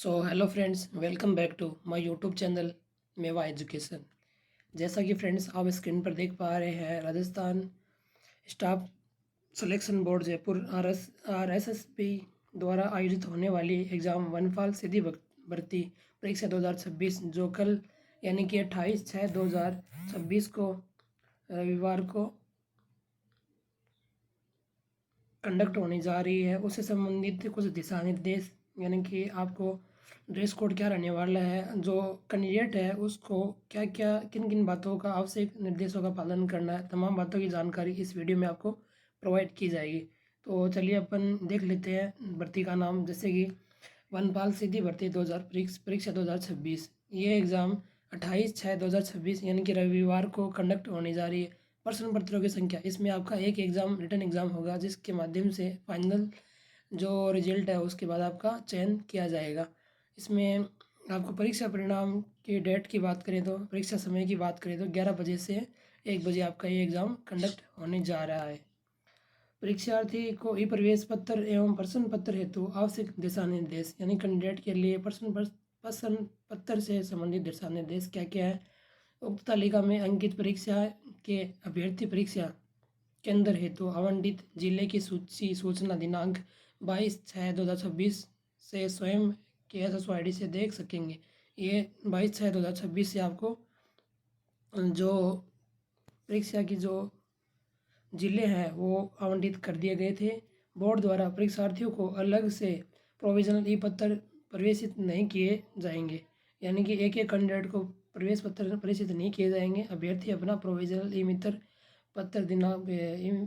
So hello friends, welcome back to my YouTube channel Mewa education. जैसा कि friends आप screen पर देख पा रहे हैं, Rajasthan staff selection board Jaipur RSSB द्वारा आयोजित होने वाली एग्ज़ाम वनपाल सीधी भर्ती परीक्षा 2026 जो कल यानी कि 28/6/2026 को रविवार को कंडक्ट होने जा रही है। उससे संबंधित कुछ दिशा निर्देश यानी कि आपको ड्रेस कोड क्या रहने वाला है, जो कैंडिडेट है उसको क्या क्या किन किन बातों का आवश्यक निर्देशों का पालन करना है, तमाम बातों की जानकारी इस वीडियो में आपको प्रोवाइड की जाएगी। तो चलिए अपन देख लेते हैं भर्ती का नाम, जैसे कि वनपाल सीधी भर्ती 2000 परीक्षा 2026। ये एग्ज़ाम 28/6/2026 यानी कि रविवार को कंडक्ट होने जा रही है। प्रश्न पत्रों की संख्या, इसमें आपका एक एग्ज़ाम रिटन एग्ज़ाम होगा जिसके माध्यम से फाइनल जो रिजल्ट है उसके बाद आपका चयन किया जाएगा। इसमें आपको परीक्षा परिणाम की डेट की बात करें तो परीक्षा समय की बात करें तो 11 बजे से 1 बजे आपका ये एग्ज़ाम कंडक्ट होने जा रहा है। परीक्षार्थी को ई प्रवेश पत्र एवं प्रश्न पत्र हेतु आवश्यक दिशा निर्देश यानी कैंडिडेट के लिए प्रश्न पत्र से संबंधित दिशा निर्देश क्या क्या है। उक्त तालिका में अंकित परीक्षा के अभ्यर्थी परीक्षा केंद्र हेतु आवंटित जिले की सूचना दिनांक 22/6/2026 से स्वयं के SSO ID से देख सकेंगे। ये 22/6/2026 से आपको जो परीक्षा की जो जिले हैं वो आवंटित कर दिए गए थे। बोर्ड द्वारा परीक्षार्थियों को अलग से प्रोविजनल ई पत्र प्रवेशित नहीं किए जाएंगे, यानी कि एक एक कैंडिडेट को प्रवेश पत्र प्रेषित नहीं किए जाएंगे। अभ्यर्थी अपना प्रोविजनल ई मित्र पत्र दिनांक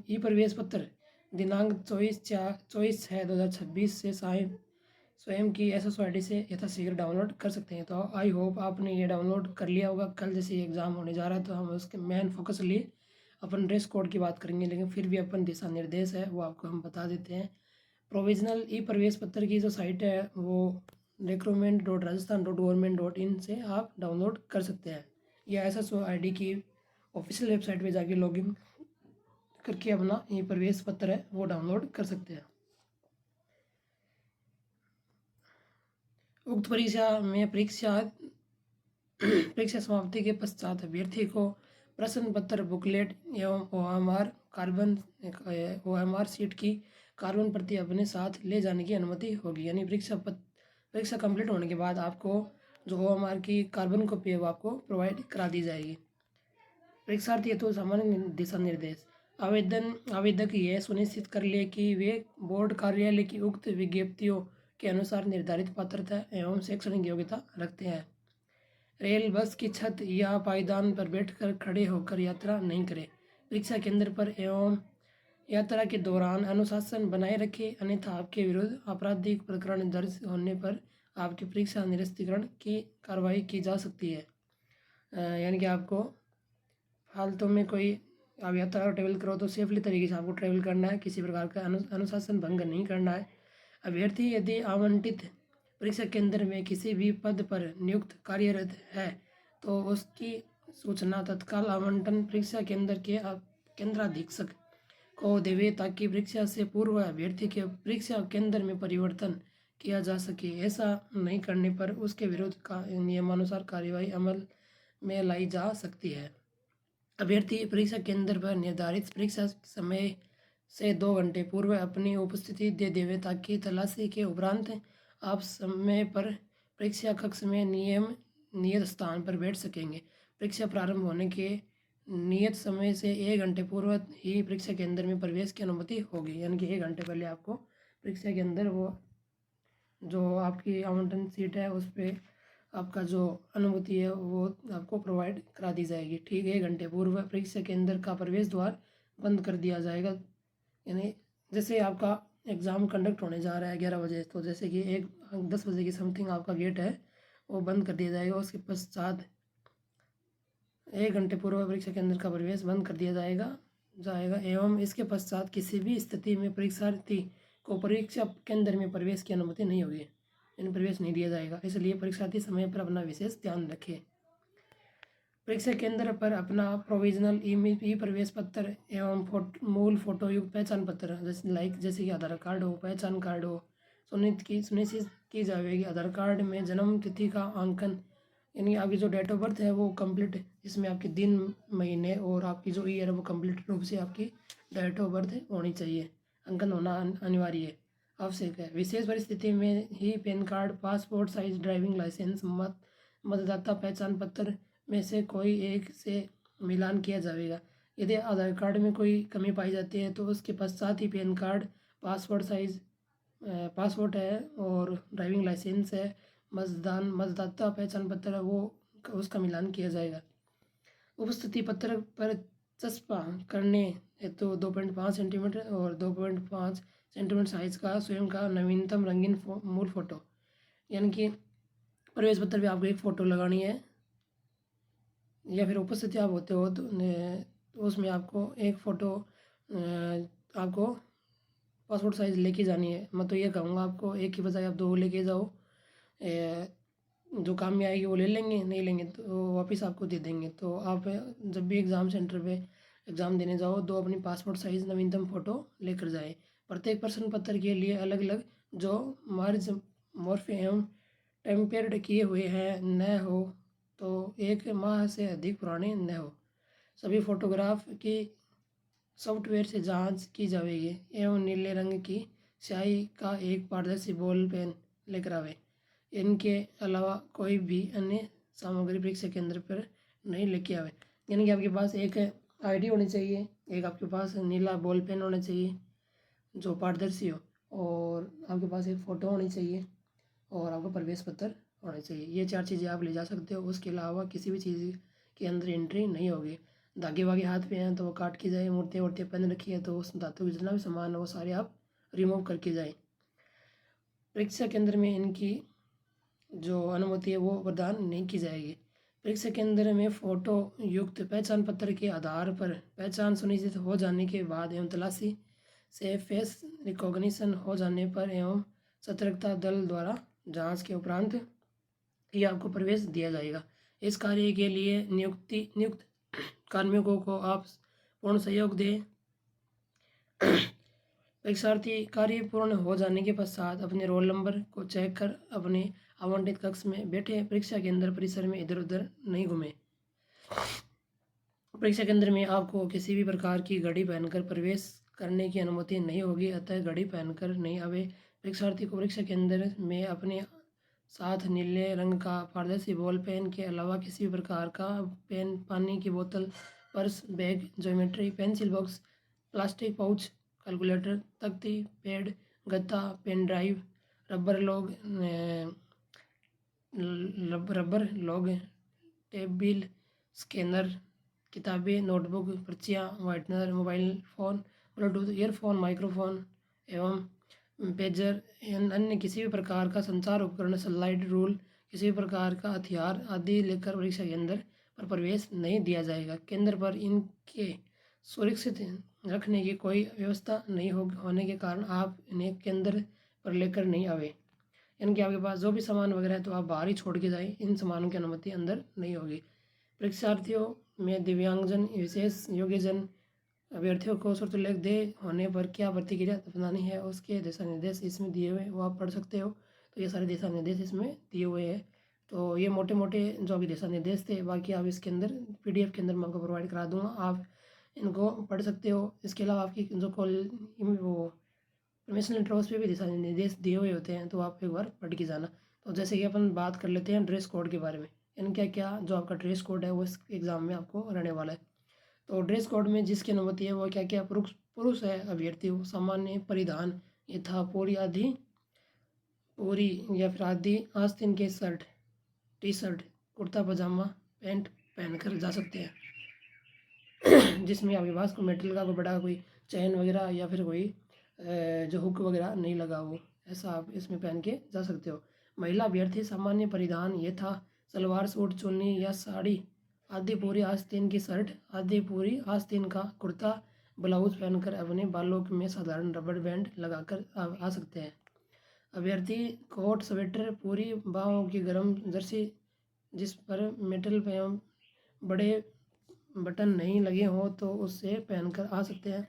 ई प्रवेश पत्र दिनांक 24/6/2026 से स्वयं की SSO ID से यथाशीघ्र डाउनलोड कर सकते हैं। तो आई होप आपने ये डाउनलोड कर लिया होगा। कल जैसे एग्ज़ाम होने जा रहा है तो हम उसके मेन फोकस लिए अपन ड्रेस कोड की बात करेंगे, लेकिन फिर भी अपन दिशा निर्देश है वो आपको हम बता देते हैं। प्रोविजनल ई प्रवेश पत्र की जो साइट है वो recruitment.rajasthan.government.in से आप डाउनलोड कर सकते हैं, या SSO ID की ऑफिशियल वेबसाइट पे जाके लॉगिन करके अपना ई प्रवेश पत्र है वो डाउनलोड कर सकते हैं। उक्त परीक्षा में परीक्षा समाप्ति के पश्चात अभ्यर्थी को प्रश्न पत्र बुकलेट एवं OMR सीट की कार्बन प्रति अपने साथ ले जाने की अनुमति होगी। यानी परीक्षा कंप्लीट होने के बाद आपको जो OMR की कार्बन कॉपी है वो आपको प्रोवाइड करा दी जाएगी। परीक्षार्थी हेतु सामान्य दिशा निर्देश, आवेदक यह सुनिश्चित कर ले कि वे बोर्ड कार्यालय की उक्त विज्ञप्तियों के अनुसार निर्धारित पात्रता एवं शैक्षणिक योग्यता रखते हैं। रेल बस की छत या पायदान पर बैठकर खड़े होकर यात्रा नहीं करें। परीक्षा केंद्र पर एवं यात्रा के दौरान अनुशासन बनाए रखें, अन्यथा आपके विरुद्ध आपराधिक प्रकरण दर्ज होने पर आपकी परीक्षा निरस्तीकरण की कार्रवाई की जा सकती है। यानी कि आपको फालतू में कोई आप यात्रा ट्रेवल करो तो सेफली तरीके से आपको ट्रेवल करना है, किसी प्रकार का अनुशासन भंग नहीं करना है। अभ्यर्थी यदि आवंटित परीक्षा केंद्र में किसी भी पद पर नियुक्त कार्यरत है तो उसकी सूचना तत्काल आवंटन परीक्षा केंद्र के केंद्राधीक्षक को देवे, ताकि परीक्षा से पूर्व अभ्यर्थी के परीक्षा केंद्र में परिवर्तन किया जा सके। ऐसा नहीं करने पर उसके विरुद्ध का नियमानुसार कार्यवाही अमल में लाई जा सकती है। अभ्यर्थी परीक्षा केंद्र पर निर्धारित परीक्षा समय से 2 घंटे पूर्व अपनी उपस्थिति दे देवे, ताकि तलाशी के उपरांत आप समय पर परीक्षा कक्ष में नियत स्थान पर बैठ सकेंगे। परीक्षा प्रारंभ होने के नियत समय से 1 घंटे पूर्व ही परीक्षा केंद्र में प्रवेश की अनुमति होगी, यानी कि 1 घंटे पहले आपको परीक्षा के अंदर वो जो आपकी आवंटन सीट है उस पर आपका जो अनुमति है वो आपको प्रोवाइड करा दी जाएगी। ठीक 1 घंटे पूर्व परीक्षा केंद्र का प्रवेश द्वार बंद कर दिया जाएगा। यानी जैसे आपका एग्ज़ाम कंडक्ट होने जा रहा है 11 बजे, तो जैसे कि 10 बजे की समथिंग आपका गेट है वो बंद कर दिया जाएगा। उसके पश्चात 1 घंटे पूर्व परीक्षा केंद्र का प्रवेश बंद कर दिया जाएगा एवं इसके पश्चात किसी भी स्थिति में परीक्षार्थी को परीक्षा केंद्र में प्रवेश की अनुमति नहीं होगी, यानी प्रवेश नहीं दिया जाएगा। इसलिए परीक्षार्थी समय पर अपना विशेष ध्यान रखें। परीक्षा केंद्र पर अपना प्रोविजनल ई प्रवेश पत्र एवं मूल फोटो युक्त पहचान पत्र जैसे कि आधार कार्ड हो, पहचान कार्ड हो, सुनिश्चित की जाएगी। आधार कार्ड में जन्म तिथि का अंकन, यानी आपकी जो डेट ऑफ बर्थ है वो कंप्लीट, जिसमें आपके दिन, महीने और आपकी जो ईयर है वो कंप्लीट रूप से आपकी डेट ऑफ बर्थ होनी चाहिए, अंकन होना अनिवार्य है, आवश्यक है। विशेष परिस्थिति में ही PAN card, passport size driving licence, मतदाता पहचान पत्र में से कोई एक से मिलान किया जाएगा। यदि आधार कार्ड में कोई कमी पाई जाती है तो उसके पश्चात ही PAN card, passport size passport है और ड्राइविंग लाइसेंस है, मतदाता पहचान पत्र है, वो उसका मिलान किया जाएगा। उपस्थिति पत्र पर चस्पा करने हेतु 2.5 सेंटीमीटर और 2.5 सेंटीमीटर साइज का स्वयं का नवीनतम रंगीन मूल फोटो, यानी कि प्रवेश पत्र पे आपको एक फ़ोटो लगानी है, या फिर उपस्थिति आप होते हो तो उसमें आपको एक फ़ोटो आपको पासपोर्ट साइज़ लेके जानी है। मैं तो ये कहूँगा आपको एक की बजाय आप 2 लेके जाओ, जो काम में आएगी वो ले लेंगे, नहीं लेंगे तो वापस आपको दे देंगे। तो आप जब भी एग्ज़ाम सेंटर पे एग्ज़ाम देने जाओ 2 अपनी पासपोर्ट साइज़ नवीनतम फ़ोटो लेकर जाए। प्रत्येक प्रश्न पत्र के लिए अलग अलग जो मार्ज, मॉर्फ एवं टेम्पेर्ड किए हुए हैं न हो, तो 1 माह से अधिक पुराने न हो। सभी फोटोग्राफ की सॉफ्टवेयर से जांच की जाएगी एवं नीले रंग की स्याही का एक पारदर्शी बॉल पेन लेकर आवे। इनके अलावा कोई भी अन्य सामग्री परीक्षा केंद्र पर नहीं लेके आवे। यानी कि आपके पास एक आईडी होनी चाहिए, एक आपके पास नीला बॉल पेन होना चाहिए जो पारदर्शी हो, और आपके पास एक फ़ोटो होनी चाहिए और आपका प्रवेश पत्र होना चाहिए। ये 4 चीज़ें आप ले जा सकते हो। उसके अलावा किसी भी चीज़ के अंदर एंट्री नहीं होगी। धागे वागे हाथ पे हैं तो वो काट के जाए, मूर्तियाँ वूर्तियाँ पहन रखी है तो उस धातु के जितना भी सामान है वो सारे आप रिमूव करके जाएँ। परीक्षा केंद्र में इनकी जो अनुमति है वो प्रदान नहीं की जाएगी। परीक्षा केंद्र में फ़ोटो युक्त पहचान पत्र के आधार पर पहचान सुनिश्चित हो जाने के बाद एवं तलाशी से फेस रिकॉग्निशन हो जाने पर एवं सतर्कता दल द्वारा जांच के उपरांत ही आपको प्रवेश दिया जाएगा। इस कार्य के लिए नियुक्त कार्मिकों को आप पूर्ण सहयोग दें। परीक्षार्थी कार्य पूर्ण हो जाने के पश्चात अपने रोल नंबर को चेक कर अपने आवंटित कक्ष में बैठे परीक्षा केंद्र परिसर में इधर उधर नहीं घूमे। परीक्षा केंद्र में आपको किसी भी प्रकार की घड़ी पहनकर प्रवेश करने की अनुमति नहीं होगी, अतः घड़ी पहनकर नहीं आवे। परीक्षार्थी को परीक्षा केंद्र में अपने साथ नीले रंग का पारदर्शी बॉल पेन के अलावा किसी भी प्रकार का पेन, पानी की बोतल, purse, bag, geometry, pencil box, plastic pouch, calculator, तख्ती, पैड, गत्ता, पेन ड्राइव, रबर लॉग, टेबिल, स्कैनर, किताबें, नोटबुक, पर्चियाँ, whitener, mobile phone, Bluetooth earphone, microphone एवं पेजर, अन्य किसी भी प्रकार का संचार उपकरण, स्लाइड रूल, किसी भी प्रकार का हथियार आदि लेकर परीक्षा केंद्र पर प्रवेश नहीं दिया जाएगा। केंद्र पर इनके सुरक्षित रखने की कोई व्यवस्था नहीं होने के कारण आप इन्हें केंद्र पर लेकर नहीं आवे। यानी कि आपके पास जो भी सामान वगैरह है तो आप बाहर ही छोड़ के जाएं, इन सामानों की अनुमति अंदर नहीं होगी। परीक्षार्थियों में दिव्यांगजन, विशेष योग्यजन अभ्यर्थियों को शर्तुल्लेख दे होने पर क्या प्रतिक्रिया अपनानी है उसके दिशा निर्देश इसमें दिए हुए वो आप पढ़ सकते हो। तो ये सारे दिशा निर्देश इसमें दिए हुए हैं। तो ये मोटे मोटे जो अभी दिशा निर्देश थे, बाकी आप इसके अंदर PDF के अंदर मैं आपको प्रोवाइड करा दूँगा, आप इनको पढ़ सकते हो। इसके अलावा आपकी जो वो नेशनल इंटरव्यूज पे भी दिशा निर्देश दिए हुए होते हैं, तो आप एक बार पढ़ के जाना। तो जैसे कि अपन बात कर लेते हैं ड्रेस कोड के बारे में, यानी क्या क्या जो आपका ड्रेस कोड है वो इस एग्ज़ाम में आपको रहने वाला है। तो ड्रेस कोड में जिसकी अनुमति है वो क्या क्या पुरुष है अभ्यर्थी हो सामान्य परिधान यथा पूरी या फिर आदि आस्तीन के शर्ट, टी शर्ट, कुर्ता पजामा, पैंट पहनकर जा सकते हैं जिसमें आपके पास कोई मेटल का कोई बड़ा कोई चैन वगैरह या फिर कोई जो हुक वगैरह नहीं लगा हो, ऐसा आप इसमें पहन के जा सकते हो। महिला अभ्यर्थी सामान्य परिधान यथा सलवार सूट, चुन्नी या साड़ी, आधी पूरी आस्तीन की शर्ट, आधी पूरी आस्तीन का कुर्ता, ब्लाउज पहनकर अपने बालों में साधारण रबर बैंड लगाकर आ सकते हैं। अभ्यर्थी कोट, स्वेटर, पूरी बाहों की गर्म जर्सी जिस पर मेटल एवं बड़े बटन नहीं लगे हों तो उससे पहनकर आ सकते हैं,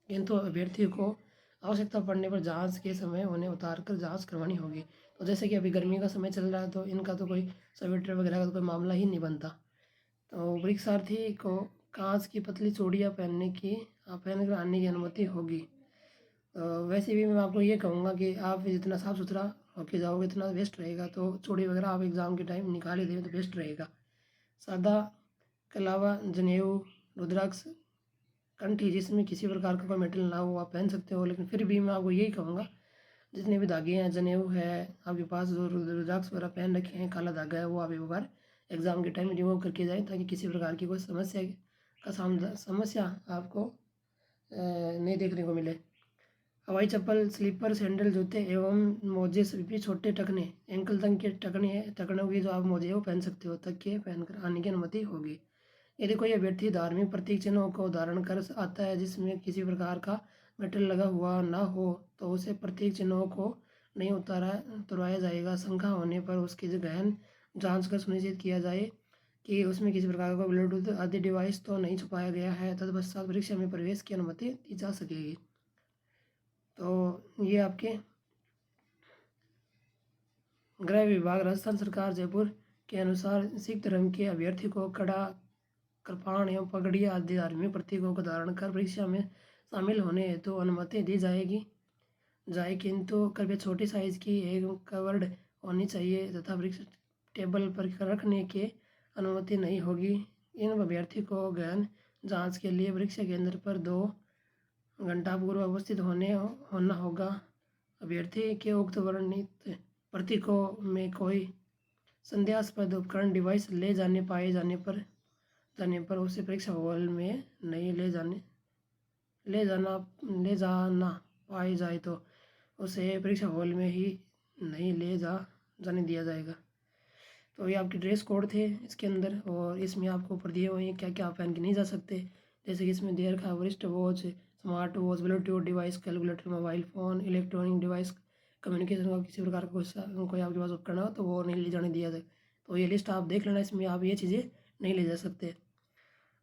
किंतु अभ्यर्थी को आवश्यकता पड़ने पर जांच के समय उन्हें उतार कर जांच करवानी होगी। तो जैसे कि अभी गर्मी का समय चल रहा है तो इनका तो कोई स्वेटर वगैरह का तो कोई मामला ही नहीं बनता। तो परीक्षार्थी को कांच की पतली चूड़ियाँ पहन कर आने की अनुमति होगी। वैसे भी मैं आपको ये कहूँगा कि आप जितना साफ़ सुथरा होके जाओगे इतना बेस्ट रहेगा। तो चूड़ी वगैरह आप एग्ज़ाम के टाइम निकाल ही दें तो बेस्ट रहेगा। सादा के अलावा जनेऊ, रुद्राक्ष, कंठी जिसमें किसी प्रकार का कोई मेटल ना हो आप पहन सकते हो। लेकिन फिर भी मैं आपको यही कहूँगा, जितने भी धागे हैं, जनेऊ है आपके पास, जो रुद्राक्ष वगैरह पहन रखे हैं, काला धागा है, वो आप एक बार एग्ज़ाम के टाइम रिमूव करके जाएँ ताकि किसी प्रकार की कोई समस्या आपको नहीं देखने को मिले। हवाई चप्पल, स्लीपर, सैंडल, जूते एवं मोजे सभी छोटे टखने, एंकल तक के टखनों की जो आप मोजे वो पहन सकते हो, तकिए पहनकर आने की अनुमति होगी। यदि कोई अभ्यर्थी धार्मिक प्रतीक चिन्हों को धारण कर आता है जिसमें किसी प्रकार का मेटल लगा हुआ ना हो तो उसे प्रतीक चिन्हों को नहीं उतरवाया जाएगा। शंका होने पर उसकी गहन जांच कर सुनिश्चित किया जाए कि उसमें किसी प्रकार का ब्लूटूथ आदि डिवाइस तो नहीं छुपाया गया है, तत्पश्चात परीक्षा में प्रवेश की अनुमति दी जा सकेगी। तो ये आपके गृह विभाग राजस्थान सरकार जयपुर के अनुसार सिख धर्म के अभ्यर्थी को कड़ा, कृपाण एवं पगड़ी आदि धार्मिक प्रतीकों को धारण कर परीक्षा में शामिल होने हेतु अनुमति दी जाए किंतु कृपया छोटी साइज की एक कवर्ड होनी चाहिए तथा परीक्षा टेबल पर रखने की अनुमति नहीं होगी। इन अभ्यर्थी को गहन जांच के लिए परीक्षा केंद्र पर 2 घंटा पूर्व उपस्थित होना होगा। अभ्यर्थी के उक्त वर्णित प्रतीकों में कोई संदेहास्पद उपकरण डिवाइस ले जाने पर उसे परीक्षा हॉल में नहीं ले जाना पाए जाए तो उसे परीक्षा हॉल में ही नहीं जाने दिया जाएगा। तो ये आपके ड्रेस कोड थे इसके अंदर, और इसमें आपको ऊपर दिए हुए हैं क्या क्या आप पहन के नहीं जा सकते। जैसे कि इसमें दे रखा है वरिष्ठ watch, smart watch, Bluetooth device, calculator, mobile phone, electronic device, communication का किसी प्रकार का कोई आपके पास उपकरण हो तो वो नहीं ले जाने दिया जाए। तो ये लिस्ट आप देख लेना, इसमें आप ये चीज़ें नहीं ले जा सकते।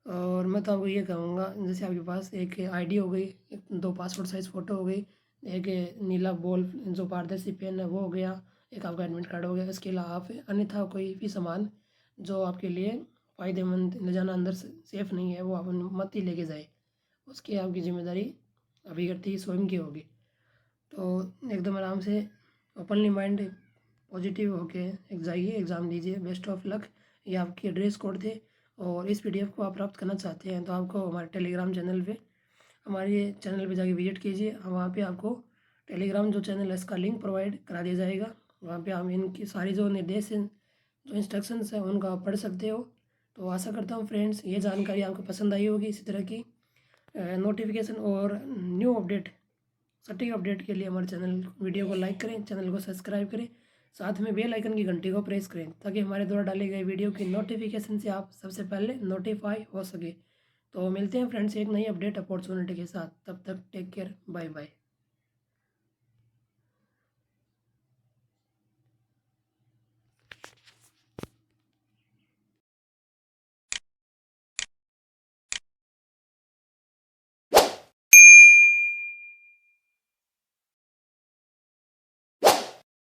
और मैं तो आपको ये कहूँगा, जैसे आपके पास एक आईडी हो गई, 2 पासपोर्ट साइज़ फ़ोटो हो गई, एक नीला बॉल जो पारदर्शी पेन है वो हो गया, एक आपका एडमिट कार्ड हो गया। इसके अलावा आप अन्यथा कोई भी सामान जो आपके लिए फ़ायदेमंद ले जाना अंदर सेफ़ नहीं है वो आप मत ही लेके जाए, उसकी आपकी जिम्मेदारी अभ्यर्थी स्वयं की होगी। तो एकदम आराम से ओपनली माइंड पॉजिटिव होके जाइए, एग्ज़ाम दीजिए। Best of luck. ये आपके ड्रेस कोड थे। और इस पीडीएफ को आप प्राप्त करना चाहते हैं तो आपको हमारे टेलीग्राम चैनल पे जाके विजिट कीजिए। वहाँ पे आपको टेलीग्राम जो चैनल है इसका लिंक प्रोवाइड करा दिया जाएगा। वहाँ पे हम इनकी सारी जो निर्देश हैं, जो इंस्ट्रक्शंस हैं, उनको आप पढ़ सकते हो। तो आशा करता हूँ फ्रेंड्स ये जानकारी आपको पसंद आई होगी। इसी तरह की नोटिफिकेशन और न्यू अपडेट, सटीक अपडेट के लिए हमारे वीडियो को लाइक करें, चैनल को सब्सक्राइब करें, साथ में बेल आइकन की घंटी को प्रेस करें ताकि हमारे द्वारा डाले गए वीडियो की नोटिफिकेशन से आप सबसे पहले नोटिफाई हो सके। तो मिलते हैं फ्रेंड्स एक नई अपडेट अपॉर्चुनिटी के साथ। तब तक टेक केयर, बाय बाय।